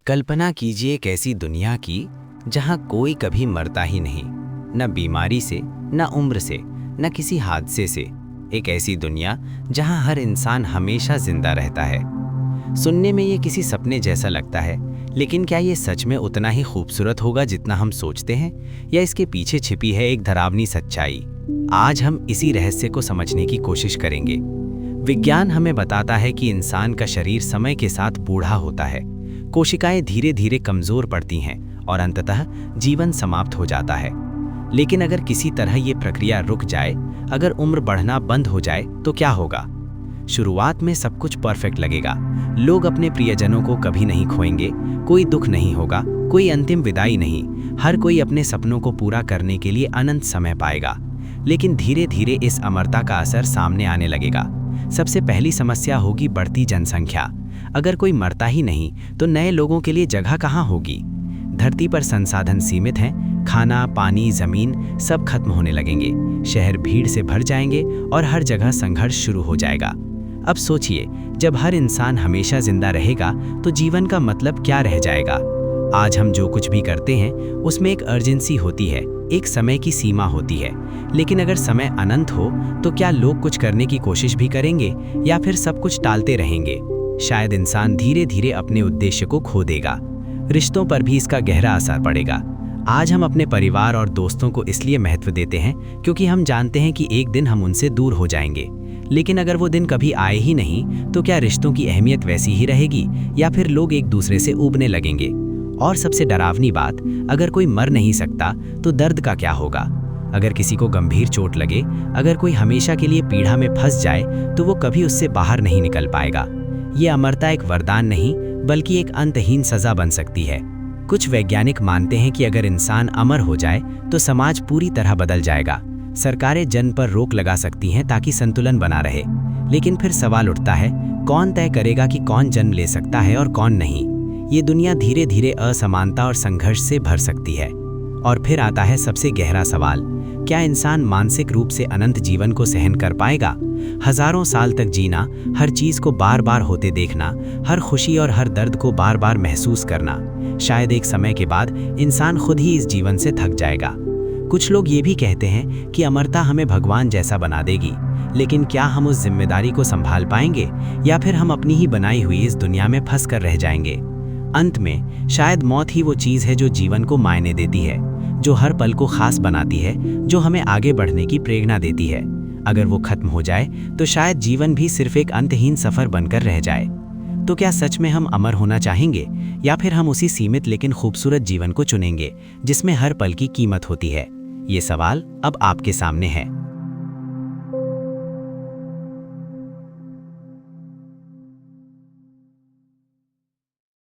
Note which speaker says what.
Speaker 1: कल्पना कीजिए एक ऐसी दुनिया की जहां कोई कभी मरता ही नहीं, न बीमारी से, न उम्र से, न किसी हादसे से। एक ऐसी दुनिया जहां हर इंसान हमेशा जिंदा रहता है। सुनने में ये किसी सपने जैसा लगता है, लेकिन क्या ये सच में उतना ही खूबसूरत होगा जितना हम सोचते हैं, या इसके पीछे छिपी है एक डरावनी सच्चाई? आज हम इसी रहस्य को समझने की कोशिश करेंगे। विज्ञान हमें बताता है कि इंसान का शरीर समय के साथ बूढ़ा होता है, कोशिकाएं धीरे धीरे कमजोर पड़ती हैं और अंततः जीवन समाप्त हो जाता है। लेकिन अगर किसी तरह ये प्रक्रिया रुक जाए, अगर उम्र बढ़ना बंद हो जाए, तो क्या होगा? शुरुआत में सब कुछ परफेक्ट लगेगा। लोग अपने प्रियजनों को कभी नहीं खोएंगे, कोई दुख नहीं होगा, कोई अंतिम विदाई नहीं। हर कोई अपने सपनों को पूरा करने के लिए अनंत समय पाएगा। लेकिन धीरे धीरे इस अमरता का असर सामने आने लगेगा। सबसे पहली समस्या होगी बढ़ती जनसंख्या। अगर कोई मरता ही नहीं, तो नए लोगों के लिए जगह कहाँ होगी? धरती पर संसाधन सीमित हैं, खाना, पानी, जमीन सब खत्म होने लगेंगे। शहर भीड़ से भर जाएंगे और हर जगह संघर्ष शुरू हो जाएगा। अब सोचिए, जब हर इंसान हमेशा जिंदा रहेगा, तो जीवन का मतलब क्या रह जाएगा? आज हम जो कुछ भी करते हैं, उसमें एक अर्जेंसी होती है, एक समय की सीमा होती है। लेकिन अगर समय अनंत हो, तो क्या लोग कुछ करने की कोशिश भी करेंगे, या फिर सब कुछ टालते रहेंगे? शायद इंसान धीरे धीरे अपने उद्देश्य को खो देगा। रिश्तों पर भी इसका गहरा असर पड़ेगा। आज हम अपने परिवार और दोस्तों को इसलिए महत्व देते हैं क्योंकि हम जानते हैं कि एक दिन हम उनसे दूर हो जाएंगे। लेकिन अगर वो दिन कभी आए ही नहीं, तो क्या रिश्तों की अहमियत वैसी ही रहेगी, या फिर लोग एक दूसरे से ऊबने लगेंगे? और सबसे डरावनी बात, अगर कोई मर नहीं सकता, तो दर्द का क्या होगा? अगर किसी को गंभीर चोट लगे, अगर कोई हमेशा के लिए पीड़ा में फंस जाए, तो वो कभी उससे बाहर नहीं निकल पाएगा। ये अमरता एक वरदान नहीं, बल्कि एक अंतहीन सजा बन सकती है। कुछ वैज्ञानिक मानते हैं कि अगर इंसान अमर हो जाए, तो समाज पूरी तरह बदल जाएगा। सरकारें जन्म पर रोक लगा सकती हैं ताकि संतुलन बना रहे। लेकिन फिर सवाल उठता है, कौन तय करेगा कि कौन जन्म ले सकता है और कौन नहीं? ये दुनिया धीरे धीरे असमानता और संघर्ष से भर सकती है। और फिर आता है सबसे गहरा सवाल, क्या इंसान मानसिक रूप से अनंत जीवन को सहन कर पाएगा? हजारों साल तक जीना, हर चीज को बार बार होते देखना, हर खुशी और हर दर्द को बार बार महसूस करना। शायद एक समय के बाद इंसान खुद ही इस जीवन से थक जाएगा। कुछ लोग ये भी कहते हैं कि अमरता हमें भगवान जैसा बना देगी। लेकिन क्या हम उस जिम्मेदारी को संभाल पाएंगे, या फिर हम अपनी ही बनाई हुई इस दुनिया में फंस कर रह जाएंगे? अंत में शायद मौत ही वो चीज है जो जीवन को मायने देती है, जो हर पल को खास बनाती है, जो हमें आगे बढ़ने की प्रेरणा देती है। अगर वो खत्म हो जाए, तो शायद जीवन भी सिर्फ एक अंतहीन सफर बनकर रह जाए। तो क्या सच में हम अमर होना चाहेंगे, या फिर हम उसी सीमित लेकिन खूबसूरत जीवन को चुनेंगे जिसमें हर पल की कीमत होती है? ये सवाल अब आपके सामने है।